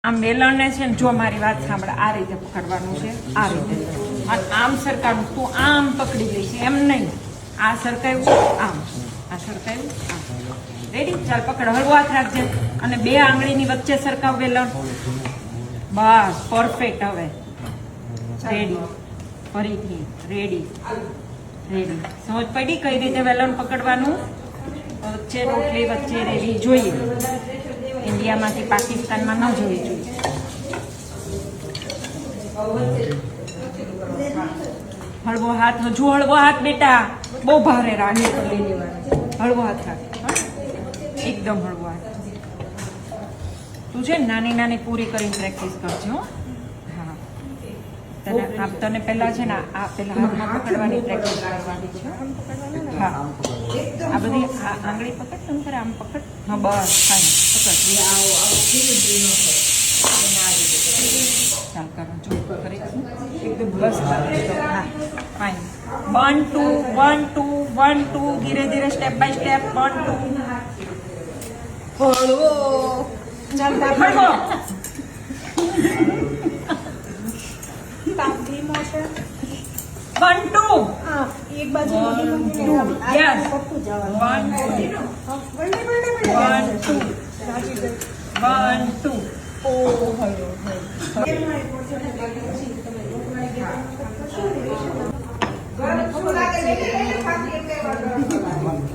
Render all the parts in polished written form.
આમ વેલણને છે ને, જો મારી વાત સાંભળે, આ રીતે પકડવાનું છે, આ રીતે. અને આમ સરકાવું, તું આમ પકડી લઈશ, એમ નહીં. આ સરકાવ્યું, આમ. આ સરકાવ્યું, આમ. રેડી? ચાલ પકડ, હળવો હાથ રાખજે. અને બે આંગળીની વચ્ચે સરકાવ વેલણ. બસ પરફેક્ટ. હવે રેડી. ફરીથી રેડી. રેડી. સમજ પડી કઈ રીતે વેલણ પકડવાનું? વચ્ચે રોટલી વચ્ચે રેડી જોઈએ. ઇન્ડિયામાંથી પાકિસ્તાનમાં ન જોવી જોઈએ. હળવો હાથ, હજુ હળવો હાથ બેટા, બહુ ભારે રાખે તો લઈ લેવાનો. હળવો હાથ રાખ, એકદમ હળવો હાથ. તું છે ને નાની નાની પૂરી કરીને પ્રેક્ટિસ કરજે. હો હા, તને પેલા છે ને આ પેલા હાથમાં પકડવાની પ્રેક્ટિસ કરવાની છે. હા, આ બધી આંગળી પકડ, તમે તારે આમ પકડ. હા બસ, ફાઈન પકડ. ચાલ કરો, જો એકદમ બસ. હા ફાઈન. 1 2 1 2 1 2, ધીરે ધીરે સ્ટેપ બાય સ્ટેપ. 1 2 હળવો. ચાલ હળવો. તાપ ધીમો છે. 1 2 હા, એક બાજુ મોટી યસ. 1 2 1 2.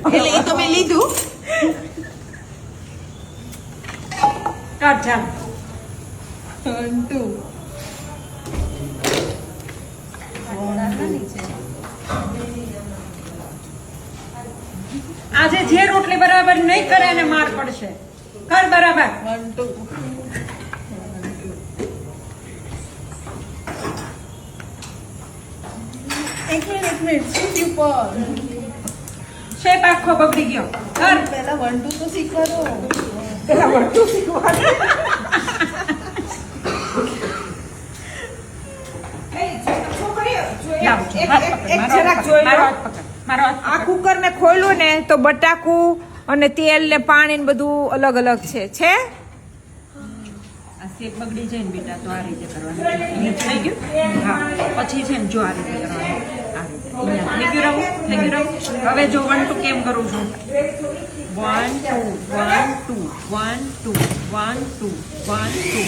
એટલે એ તો મેં લીધું. કર ચાલ. 1 2. આજે જે રોટલી બરાબર નહીં કરે એને માર પડશે. કર બરાબર. 1 2. એક મિનિટ સીધી ઉપર. શેપ આખો બગડી ગયો. કર પહેલા 1 2 તો શીખવા દો. પેલા વળતું શીખવાનું. આ કુકર મેં ખોલ્યું ને તો બટાકું અને તેલ ને પાણી ને બધું અલગ અલગ છે. આ શેપ બગડી જાય ને બેટા, તો આ રીતે કરવાનું. થઈ ગયું? હા. પછી છે ને, જો આ રીતે કરવાનું. આ રીતે. થઈ ગયું રહું? થઈ ગયું રહું? હવે જો 1 2 કેમ કરું છું? 1 2 1 2 1 2 1 2 1 2.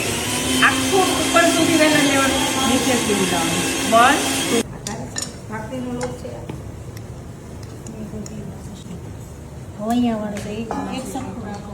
આખું ઉપર સુધી વેલણ લેવાનું, નીચે સુધી લાવવાનું. 1 2. ભાખરીનો લોટ છે. અહીંયા વાળો એક સરખું રાખો.